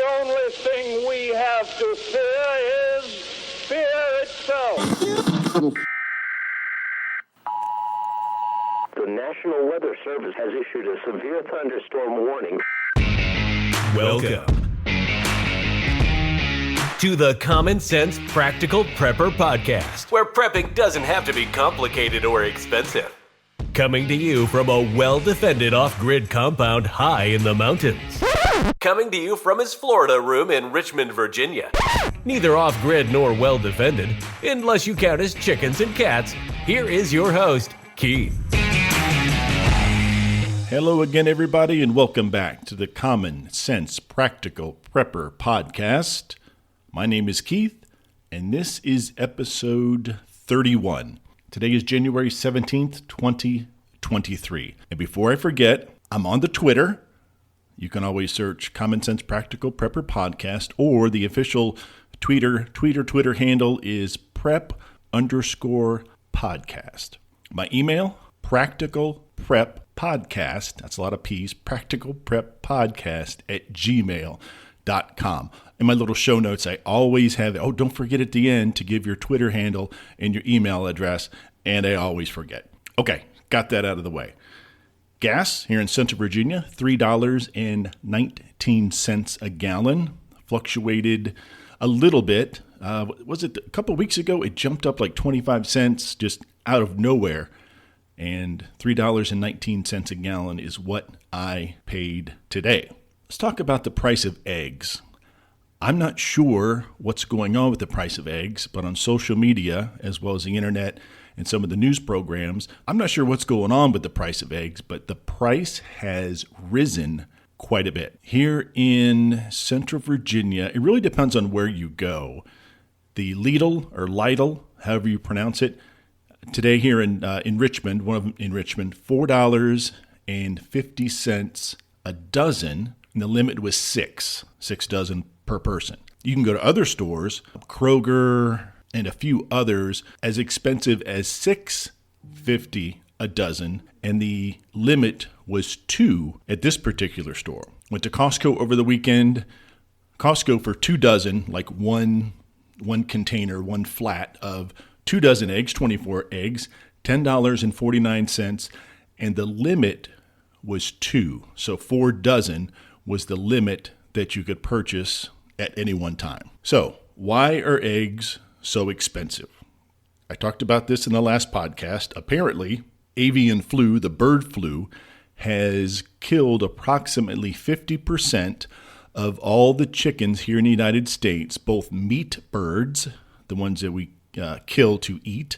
only thing we have to fear is fear itself. The National Weather Service has issued a severe thunderstorm warning. Welcome to the Common Sense Practical Prepper Podcast, where prepping doesn't have to be complicated or expensive. Coming to you from a well-defended off-grid compound high in the mountains. Coming to you from his Florida room in Richmond, Virginia. Neither off-grid nor well-defended, unless you count as chickens and cats. Here is your host, Keith. Hello again, everybody, and welcome back to the Common Sense Practical Prepper Podcast. My name is Keith, and this is episode 31. Today is January 17th, 2023. And before I forget, I'm on the Twitter. You can always search Common Sense Practical Prepper Podcast, or the official Twitter handle is prep_podcast. My email, practicalpreppodcast, that's a lot of P's, practicalpreppodcast@gmail.com. In my little show notes, I always have, don't forget at the end to give your Twitter handle and your email address, and I always forget. Okay, got that out of the way. Gas here in Central Virginia, $3.19 a gallon, fluctuated a little bit. Was it a couple of weeks ago? It jumped up like 25 cents just out of nowhere, and $3.19 a gallon is what I paid today. Let's talk about the price of eggs. I'm not sure what's going on with the price of eggs, but on social media, as well as the internet and some of the news programs, I'm not sure what's going on with the price of eggs, but the price has risen quite a bit. Here in Central Virginia, it really depends on where you go. The Lidl, however you pronounce it, today here in Richmond, one of them in Richmond, $4.50 a dozen, and the limit was six dozen per person. You can go to other stores, Kroger and a few others, as expensive as $6.50 a dozen, and the limit was 2 at this particular store. Went to Costco over the weekend. Costco for 2 dozen, like one container, one flat of 2 dozen eggs, 24 eggs, $10.49, and the limit was 2. So 4 dozen was the limit that you could purchase at any one time. So why are eggs so expensive? I talked about this in the last podcast. Apparently, avian flu, the bird flu, has killed approximately 50% of all the chickens here in the United States, both meat birds, the ones that we kill to eat,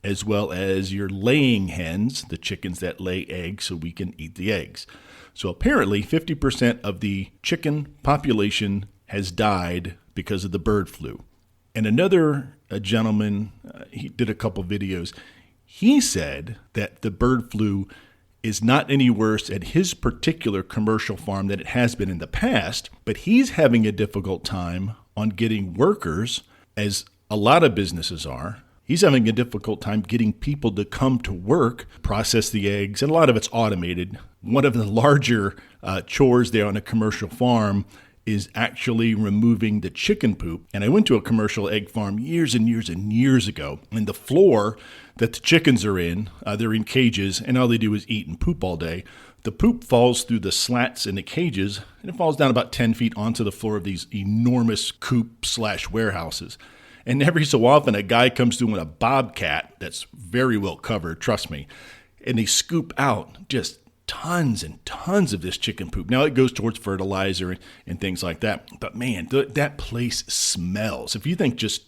as well as your laying hens, the chickens that lay eggs so we can eat the eggs. So apparently 50% of the chicken population has died because of the bird flu. And another gentleman, he did a couple videos. He said that the bird flu is not any worse at his particular commercial farm than it has been in the past, but he's having a difficult time on getting workers, as a lot of businesses are. He's having a difficult time getting people to come to work, process the eggs, and a lot of it's automated. One of the larger chores there on a commercial farm is actually removing the chicken poop. And I went to a commercial egg farm years and years and years ago, and the floor that the chickens are in, they're in cages, and all they do is eat and poop all day. The poop falls through the slats in the cages, and it falls down about 10 feet onto the floor of these enormous coop/warehouses. And every so often, a guy comes through in a bobcat that's very well covered, trust me, and they scoop out just tons and tons of this chicken poop. Now, it goes towards fertilizer and things like that. But man, that place smells. If you think just,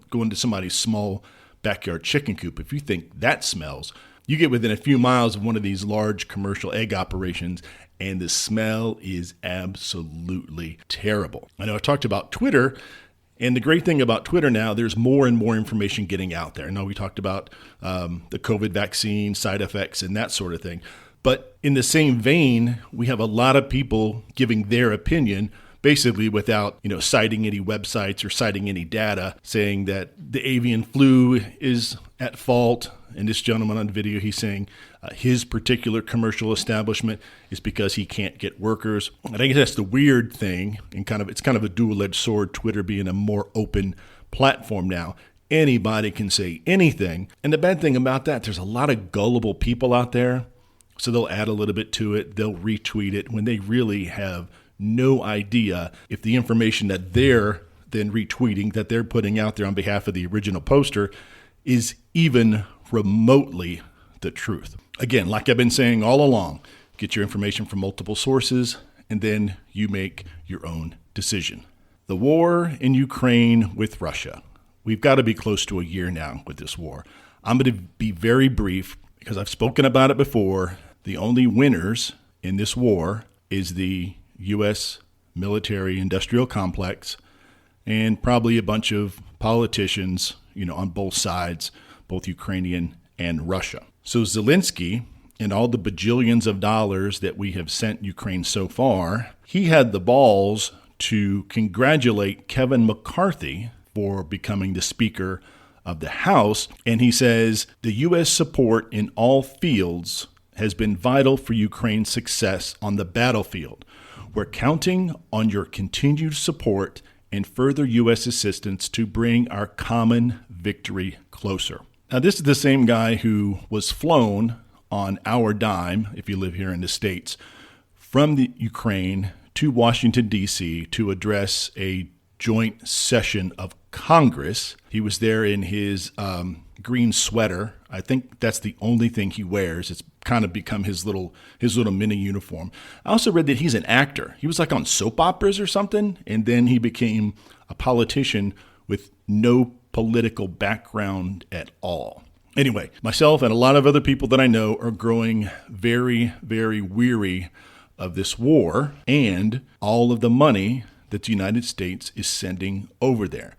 going to somebody's small backyard chicken coop, if you think that smells, you get within a few miles of one of these large commercial egg operations, and the smell is absolutely terrible. I know I talked about Twitter. And the great thing about Twitter now, there's more and more information getting out there. I know we talked about the COVID vaccine, side effects, and that sort of thing. But in the same vein, we have a lot of people giving their opinion, basically without, citing any websites or citing any data, saying that the avian flu is at fault And this gentleman on the video, he's saying his particular commercial establishment is because he can't get workers. And I guess that's the weird thing, and it's kind of a dual-edged sword, Twitter being a more open platform now. Anybody can say anything. And the bad thing about that, there's a lot of gullible people out there. So they'll add a little bit to it. They'll retweet it when they really have no idea if the information that they're then retweeting, that they're putting out there on behalf of the original poster, is even remotely the truth. Again, like I've been saying all along, get your information from multiple sources, and then you make your own decision. The war in Ukraine with Russia. We've got to be close to a year now with this war. I'm going to be very brief because I've spoken about it before. The only winners in this war is the U.S. military-industrial complex and probably a bunch of politicians, on both sides, both Ukrainian and Russia. So Zelensky and all the bajillions of dollars that we have sent Ukraine so far, he had the balls to congratulate Kevin McCarthy for becoming the Speaker of the House. And he says the U.S. support in all fields has been vital for Ukraine's success on the battlefield. We're counting on your continued support and further U.S. assistance to bring our common victory closer. Now, this is the same guy who was flown on our dime, if you live here in the States, from the Ukraine to Washington, D.C. to address a joint session of Congress. He was there in his green sweater. I think that's the only thing he wears. It's kind of become his little mini uniform. I also read that he's an actor. He was like on soap operas or something, and then he became a politician with no political background at all. Anyway, myself and a lot of other people that I know are growing very, very weary of this war and all of the money that the United States is sending over there.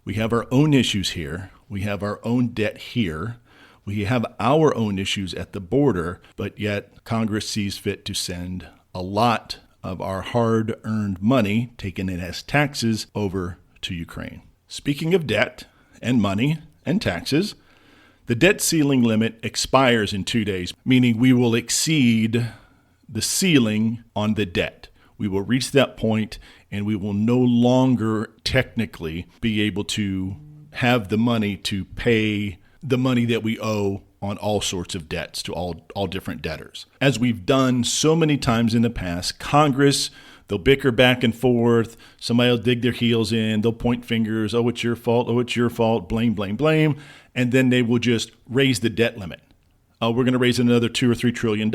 We have our own issues here. We have our own debt here. We have our own issues at the border, but yet Congress sees fit to send a lot of our hard-earned money, taken in as taxes, over to Ukraine. Speaking of debt and money and taxes, the debt ceiling limit expires in 2 days, meaning we will exceed the ceiling on the debt. We will reach that point and we will no longer technically be able to have the money to pay the money that we owe on all sorts of debts to all different debtors. As we've done so many times in the past, Congress, they'll bicker back and forth. Somebody will dig their heels in. They'll point fingers. Oh, it's your fault. Oh, it's your fault. Blame, blame, blame. And then they will just raise the debt limit. We're going to raise another $2 or $3 trillion,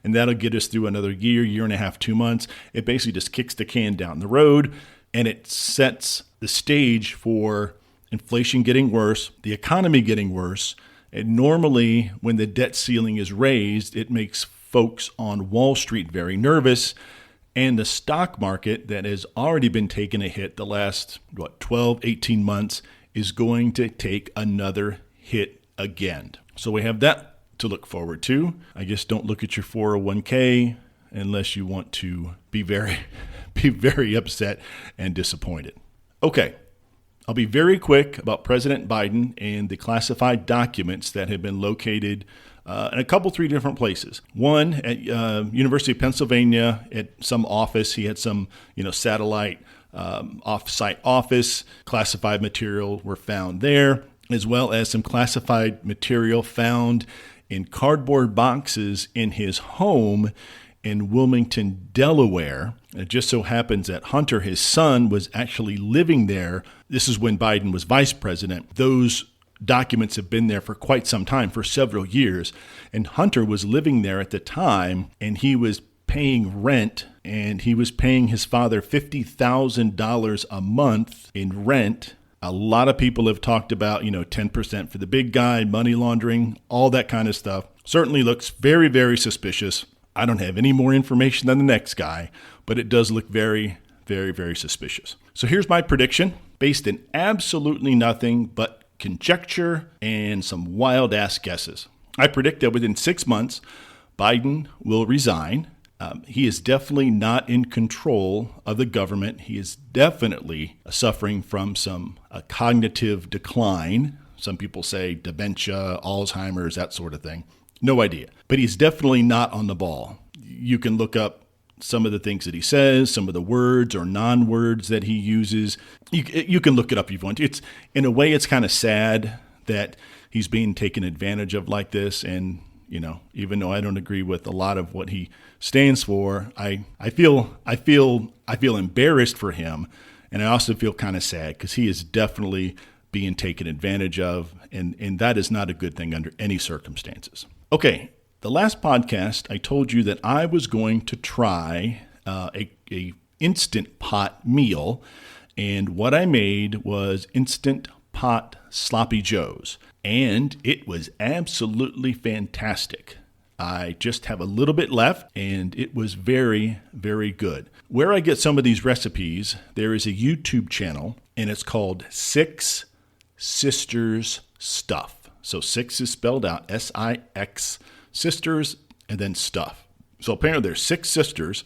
and that'll get us through another year and a half, 2 months. It basically just kicks the can down the road, and it sets the stage for inflation getting worse, the economy getting worse. And normally, when the debt ceiling is raised, it makes folks on Wall Street very nervous. And the stock market that has already been taking a hit the last, 12, 18 months is going to take another hit again. So we have that to look forward to. I guess don't look at your 401k unless you want to be very upset and disappointed. Okay. I'll be very quick about President Biden and the classified documents that have been located in a couple, 3 different places. One at University of Pennsylvania at some office. He had some, satellite off-site office. Classified material were found there, as well as some classified material found in cardboard boxes in his home in Wilmington, Delaware. It just so happens that Hunter, his son, was actually living there. This is when Biden was vice president. Those documents have been there for quite some time, for several years. And Hunter was living there at the time, and he was paying rent, and he was paying his father $50,000 a month in rent. A lot of people have talked about, 10% for the big guy, money laundering, all that kind of stuff. Certainly looks very, very suspicious. I don't have any more information than the next guy, but it does look very, very, very suspicious. So here's my prediction, based in absolutely nothing but conjecture and some wild-ass guesses. I predict that within 6 months, Biden will resign. He is definitely not in control of the government. He is definitely suffering from some cognitive decline. Some people say dementia, Alzheimer's, that sort of thing. No idea. But he's definitely not on the ball. You can look up some of the things that he says, some of the words or non-words that he uses. You can look it up if you want to. It's, in a way, it's kind of sad that he's being taken advantage of like this. And, even though I don't agree with a lot of what he stands for, I feel embarrassed for him. And I also feel kind of sad because he is definitely being taken advantage of. And that is not a good thing under any circumstances. Okay. The last podcast, I told you that I was going to try a Instant Pot meal, and what I made was Instant Pot Sloppy Joes, and it was absolutely fantastic. I just have a little bit left, and it was very, very good. Where I get some of these recipes, there is a YouTube channel, and it's called Six Sisters Stuff. So 6 is spelled out, S-I-X, sisters, and then stuff. So apparently there's 6 sisters,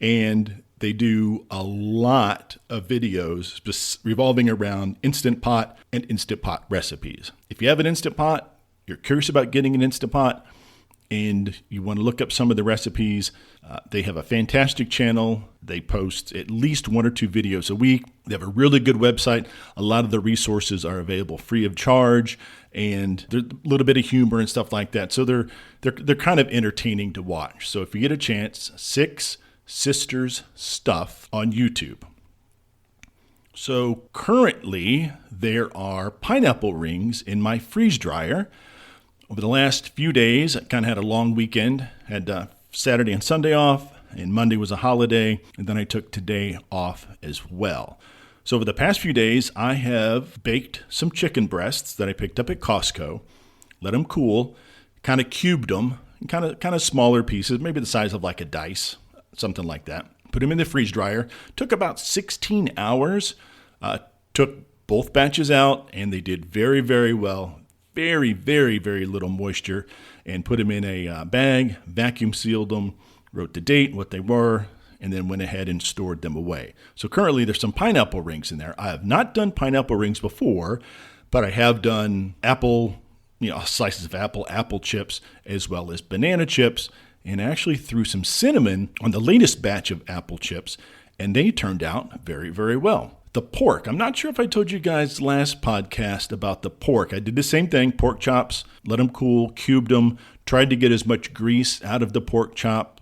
and they do a lot of videos revolving around Instant Pot and Instant Pot recipes. If you have an Instant Pot, you're curious about getting an Instant Pot, and you want to look up some of the recipes, they have a fantastic channel. They post at least 1 or 2 videos a week. They have a really good website. A lot of the resources are available free of charge, and there's a little bit of humor and stuff like that. So they're kind of entertaining to watch. So if you get a chance, 6 Sisters Stuff on YouTube. So currently there are pineapple rings in my freeze dryer. Over the last few days, I kind of had a long weekend, had Saturday and Sunday off, and Monday was a holiday, and then I took today off as well. So over the past few days, I have baked some chicken breasts that I picked up at Costco, let them cool, kind of cubed them, kind of smaller pieces, maybe the size of like a dice, something like that. Put them in the freeze dryer. Took about 16 hours. Took both batches out, and they did very, very well. Very, very, very little moisture, and put them in a bag, vacuum sealed them, wrote the date, what they were, and then went ahead and stored them away. So currently there's some pineapple rings in there. I have not done pineapple rings before, but I have done apple, slices of apple chips, as well as banana chips, and actually threw some cinnamon on the latest batch of apple chips, and they turned out very, very well. The pork. I'm not sure if I told you guys last podcast about the pork. I did the same thing, pork chops, let them cool, cubed them, tried to get as much grease out of the pork chop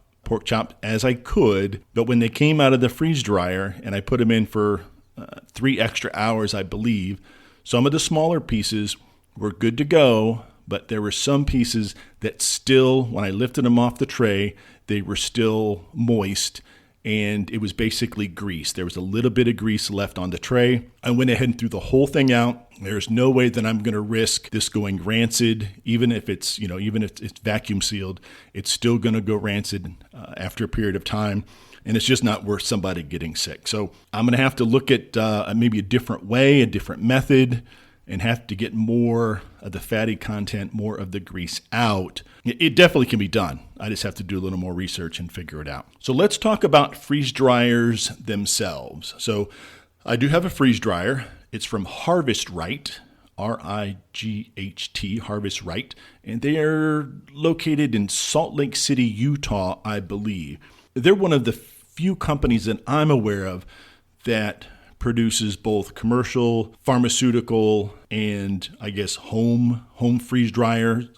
as I could. But when they came out of the freeze dryer and I put them in for 3 extra hours, I believe, some of the smaller pieces were good to go, but there were some pieces that still, when I lifted them off the tray, they were still moist. And it was basically grease. There was a little bit of grease left on the tray. I went ahead and threw the whole thing out. There's no way that I'm going to risk this going rancid, even if it's vacuum sealed. It's still going to go rancid after a period of time, and it's just not worth somebody getting sick. So I'm going to have to look at maybe a different way, a different method, and have to get more of the fatty content, more of the grease out. It definitely can be done. I just have to do a little more research and figure it out. So let's talk about freeze dryers themselves. So I do have a freeze dryer. It's from Harvest Right, R-I-G-H-T, Harvest Right. And they are located in Salt Lake City, Utah, I believe. They're one of the few companies that I'm aware of that produces both commercial, pharmaceutical, and I guess home freeze dryers,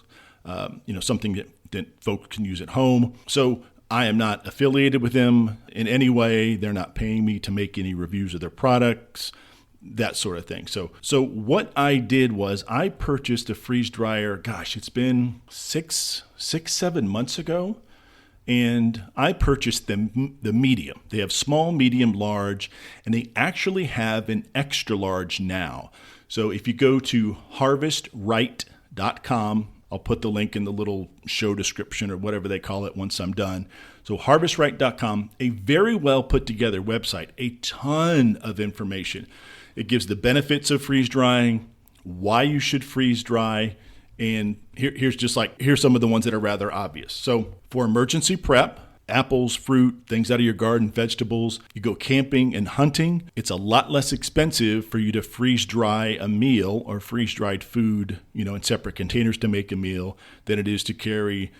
something that folks can use at home. So I am not affiliated with them in any way. They're not paying me to make any reviews of their products, that sort of thing. So what I did was I purchased a freeze dryer, it's been 7 months ago. And I purchased the medium. They have small, medium, large, and they actually have an extra large now. So if you go to harvestright.com, I'll put the link in the little show description or whatever they call it once I'm done. So harvestright.com, a very well put together website, a ton of information. It gives the benefits of freeze drying, why you should freeze dry, and here's some of the ones that are rather obvious. So for emergency prep, apples, fruit, things out of your garden, vegetables. You go camping and hunting, it's a lot less expensive for you to freeze dry a meal or freeze dried food, in separate containers to make a meal than it is to carry,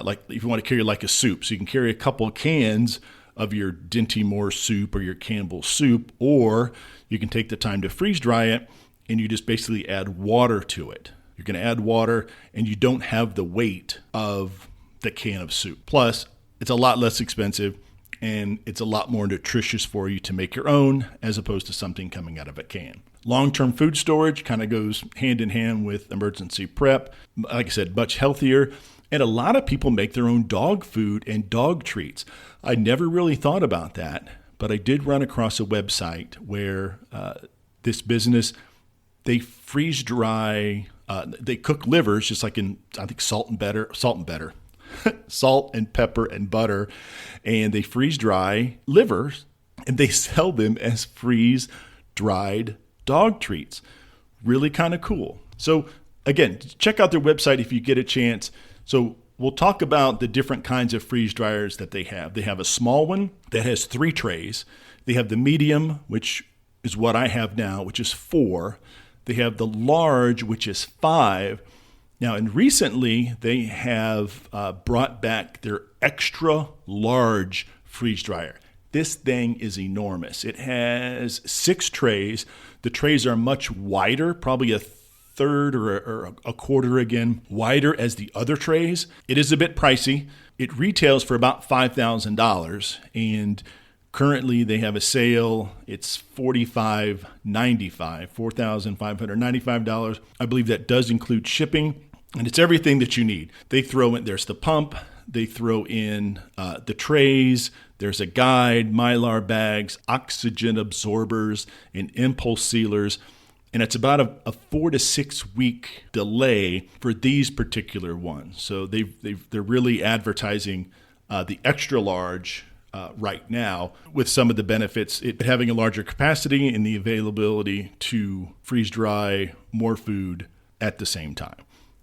like if you want to carry like a soup. So you can carry a couple of cans of your Dinty Moore soup or your Campbell soup, or you can take the time to freeze dry it and you just basically add water to it. You're going to add water and you don't have the weight of the can of soup. Plus, it's a lot less expensive and it's a lot more nutritious for you to make your own as opposed to something coming out of a can. Long-term food storage kind of goes hand in hand with emergency prep. Like I said, much healthier. And a lot of people make their own dog food and dog treats. I never really thought about that, but I did run across a website where this business, they freeze dry, they cook livers just like in, I think, salt and pepper and butter, and they freeze dry livers and they sell them as freeze dried dog treats. Really kind of cool. So again, check out their website if you get a chance. So we'll talk about the different kinds of freeze dryers that they have. They have a small one that has 3 trays. They have the medium, which is what I have now, which is 4. They have the large, which is 5. Now, and recently they have brought back their extra large freeze dryer. This thing is enormous. It has 6 trays. The trays are much wider, probably a third or a quarter again wider as the other trays. It is a bit pricey. It retails for about $5,000, and currently they have a sale. It's $4,595. I believe that does include shipping, and it's everything that you need. They throw in, there's the pump, they throw in the trays, there's a guide, Mylar bags, oxygen absorbers, and impulse sealers. And it's about a 4 to 6 week delay for these particular ones. So they're really advertising the extra large right now with some of the benefits, it having a larger capacity and the availability to freeze dry more food at the same time.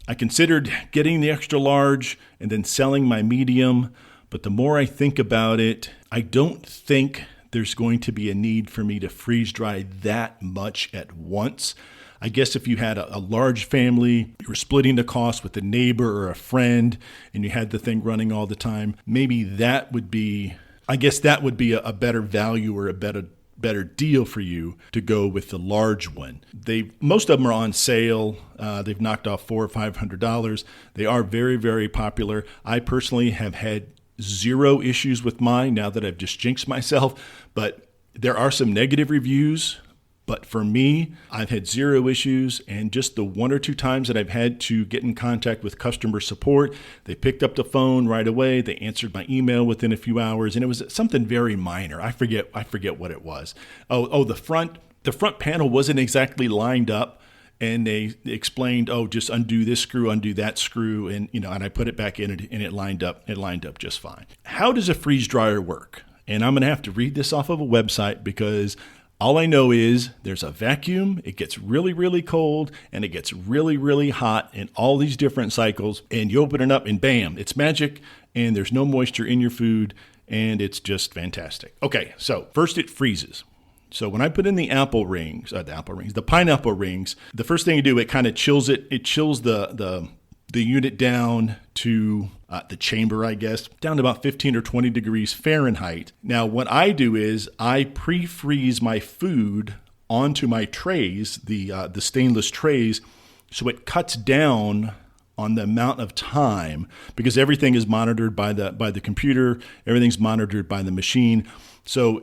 I considered getting the extra large and then selling my medium, but the more I think about it, I don't think there's going to be a need for me to freeze dry that much at once. I guess if you had a large family, you were splitting the cost with a neighbor or a friend, and you had the thing running all the time, maybe that would be, I guess that would be a better value or a better deal for you to go with the large one. Most of them are on sale. They've knocked off $400 or $500. They are very, very popular. I personally have had 0 issues with mine now that I've just jinxed myself, but there are some negative reviews. But for me, I've had 0 issues, and just the 1 or 2 times that I've had to get in contact with customer support, they picked up the phone right away. They answered my email within a few hours, and it was something very minor. I forget what it was. The front panel wasn't exactly lined up. And they explained, just undo this screw, undo that screw, and I put it back in, and it lined up just fine. How does a freeze dryer work? And I'm going to have to read this off of a website because all I know is there's a vacuum, it gets really, really cold, and it gets really, really hot in all these different cycles, and you open it up and bam, it's magic, and there's no moisture in your food, and it's just fantastic. Okay, so first it freezes. So when I put in the pineapple rings, the first thing you do, it kind of chills it. It chills the unit down to the chamber, I guess, down to about 15 or 20 degrees Fahrenheit. Now, what I do is I pre-freeze my food onto my trays, the stainless trays, so it cuts down on the amount of time because everything is monitored by the computer, everything's monitored by the machine. So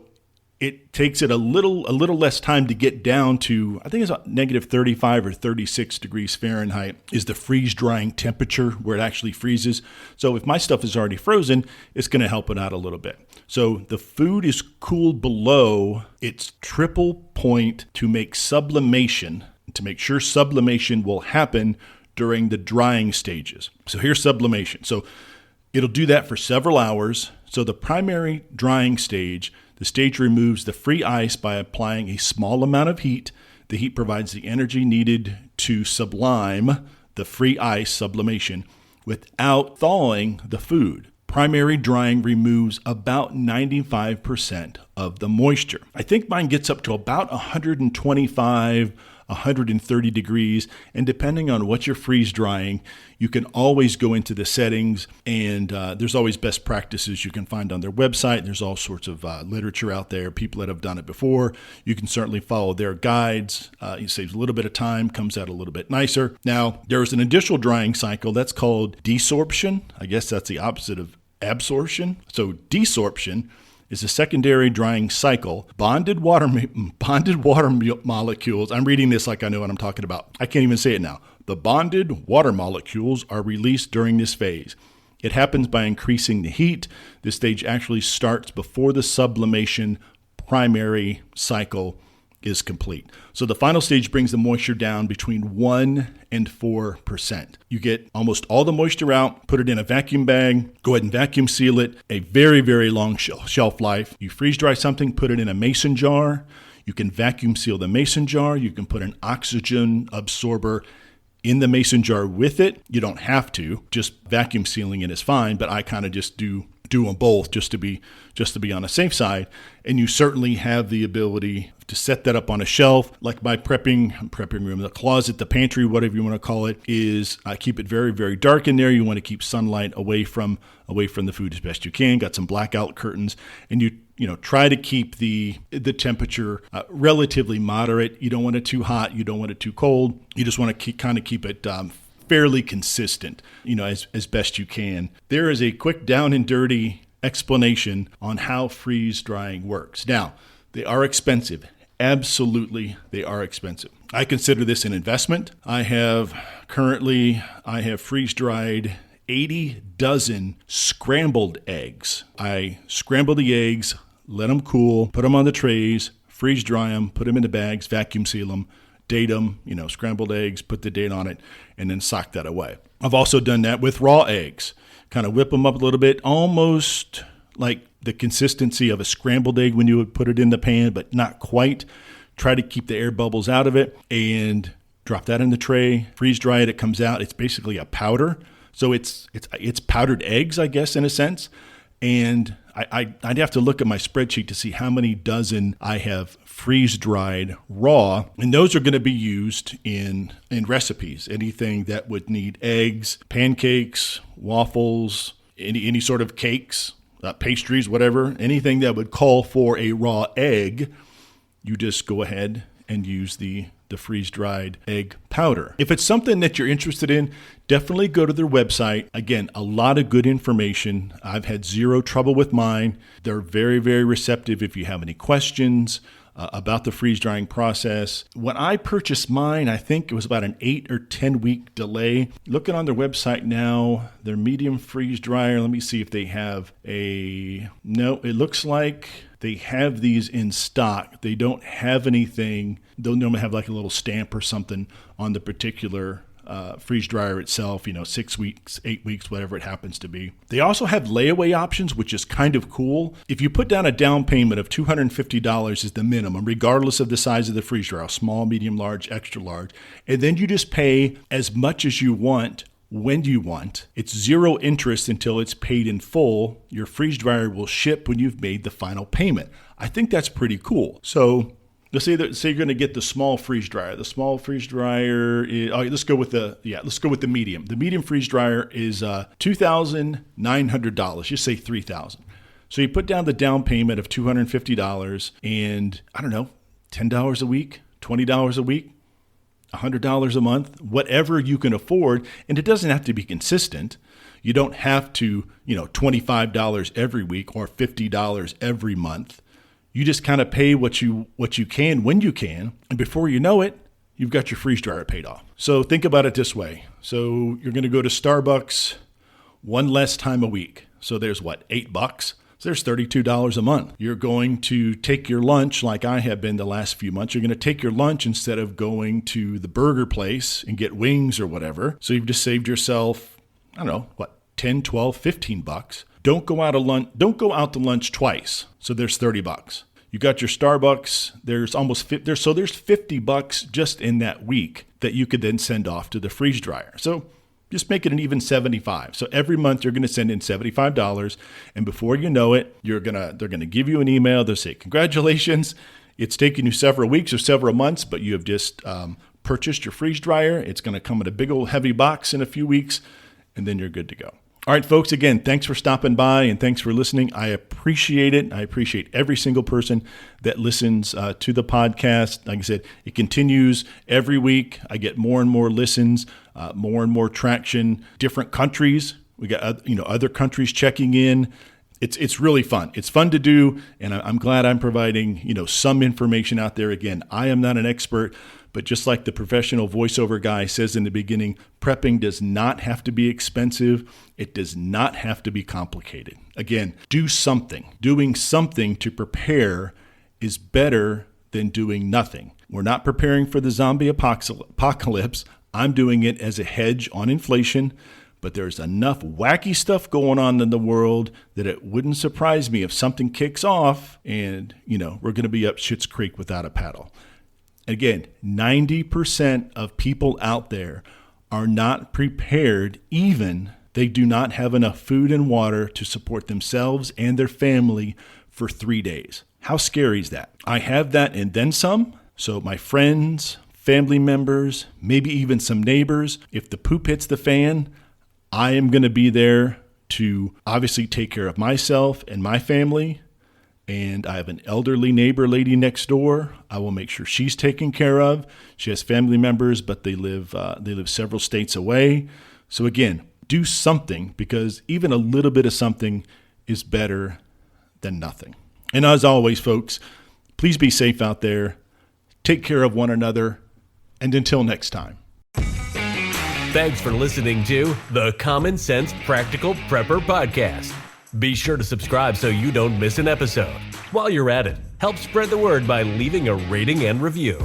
it takes it a little less time to get down to, I think it's negative 35 or 36 degrees Fahrenheit is the freeze drying temperature where it actually freezes. So if my stuff is already frozen, it's going to help it out a little bit. So the food is cooled below its triple point to make sublimation, to make sure sublimation will happen during the drying stages. So here's sublimation. So it'll do that for several hours. So the primary drying stage, the stage removes the free ice by applying a small amount of heat. The heat provides the energy needed to sublime the free ice sublimation without thawing the food. Primary drying removes about 95% of the moisture. I think mine gets up to about 125, 130 degrees, and depending on what you're freeze drying, you can always go into the settings, and there's always best practices you can find on their website. There's all sorts of literature out there, people that have done it before. You can certainly follow their guides. It saves a little bit of time, comes out a little bit nicer. Now, there's an additional drying cycle that's called desorption. I guess that's the opposite of absorption. So desorption is a secondary drying cycle. Bonded water molecules, I'm reading this like I know what I'm talking about. I can't even say it now. The bonded water molecules are released during this phase. It happens by increasing the heat. This stage actually starts before the sublimation primary cycle is complete. So the final stage brings the moisture down between 1 and 4%. You get almost all the moisture out, put it in a vacuum bag, go ahead and vacuum seal it. A very, very long shelf life. You freeze dry something, put it in a mason jar. You can vacuum seal the mason jar. You can put an oxygen absorber in the mason jar with it. You don't have to. Just vacuum sealing it is fine, but I kind of just do them both just to be on the safe side. And you certainly have the ability to set that up on a shelf, like my prepping room, the closet, the pantry, whatever you want to call it, is I keep it very, very dark in there. You want to keep sunlight away from the food as best you can. Got some blackout curtains, and you try to keep the temperature relatively moderate. You don't want it too hot. You don't want it too cold. You just want to keep it fairly consistent, as best you can. There is a quick down and dirty explanation on how freeze drying works. Now, they are expensive. Absolutely, they are expensive. I consider this an investment. I have freeze dried 80 dozen scrambled eggs. I scramble the eggs, let them cool, put them on the trays, freeze dry them, put them in the bags, vacuum seal them, date them, scrambled eggs, put the date on it, and then sock that away. I've also done that with raw eggs. Kind of whip them up a little bit, almost like the consistency of a scrambled egg when you would put it in the pan, but not quite. Try to keep the air bubbles out of it and drop that in the tray, freeze dry it. It comes out. It's basically a powder. So it's powdered eggs, I guess, in a sense. And I'd have to look at my spreadsheet to see how many dozen I have freeze-dried raw, and those are going to be used in recipes. Anything that would need eggs, pancakes, waffles, any sort of cakes, pastries, whatever, anything that would call for a raw egg, you just go ahead and use the freeze-dried egg powder. If it's something that you're interested in, definitely go to their website. Again, a lot of good information. I've had zero trouble with mine. They're very, very receptive if you have any questions about the freeze-drying process. When I purchased mine, I think it was about an 8 or 10 week delay. Looking on their website now, their medium freeze dryer, let me see if they have no, it looks like they have these in stock. They don't have anything. They'll normally have like a little stamp or something on the particular freeze dryer itself, 6 weeks, 8 weeks, whatever it happens to be. They also have layaway options, which is kind of cool. If you put down a down payment of $250 is the minimum, regardless of the size of the freeze dryer, small, medium, large, extra large, and then you just pay as much as you want when you want. It's zero interest until it's paid in full. Your freeze dryer will ship when you've made the final payment. I think that's pretty cool. So let's say you're going to get the small freeze dryer. The small freeze dryer is, let's go with the medium. The medium freeze dryer is $2,900. Just say $3,000. So you put down the down payment of $250 and I don't know, $10 a week, $20 a week, $100 a month, whatever you can afford. And it doesn't have to be consistent. You don't have to, $25 every week or $50 every month. You just kind of pay what you can when you can. And before you know it, you've got your freeze dryer paid off. So think about it this way. So you're going to go to Starbucks one less time a week. So there's $8? So there's $32 a month. You're going to take your lunch like I have been the last few months. You're going to take your lunch instead of going to the burger place and get wings or whatever. So you've just saved yourself, I don't know, $10, $12, $15. Don't go out to lunch twice. So there's $30. You got your Starbucks. There's $50 just in that week that you could then send off to the freeze dryer. So Just make it an even $75. So every month you're going to send in $75, and before you know it, they're going to give you an email. They'll say, "Congratulations, it's taken you several weeks or several months, but you have just purchased your freeze dryer. It's going to come in a big old heavy box in a few weeks, and then you're good to go." All right, folks, again, thanks for stopping by and thanks for listening. I appreciate it. I appreciate every single person that listens to the podcast. Like I said, it continues every week. I get more and more listens, more and more traction. Different countries, we got other countries checking in. It's really fun. It's fun to do, and I'm glad I'm providing some information out there. Again, I am not an expert, but just like the professional voiceover guy says in the beginning, prepping does not have to be expensive. It does not have to be complicated. Again, do something. Doing something to prepare is better than doing nothing. We're not preparing for the zombie apocalypse. I'm doing it as a hedge on inflation, but there's enough wacky stuff going on in the world that it wouldn't surprise me if something kicks off and, we're going to be up Schitt's Creek without a paddle. Again, 90% of people out there are not prepared, even they do not have enough food and water to support themselves and their family for 3 days. How scary is that? I have that and then some. So my friends, family members, maybe even some neighbors, if the poop hits the fan, I am going to be there to obviously take care of myself and my family. And I have an elderly neighbor lady next door. I will make sure she's taken care of. She has family members, but they live several states away. So again, do something, because even a little bit of something is better than nothing. And as always, folks, please be safe out there. Take care of one another. And until next time. Thanks for listening to the Common Sense Practical Prepper Podcast. Be sure to subscribe so you don't miss an episode. While you're at it, help spread the word by leaving a rating and review.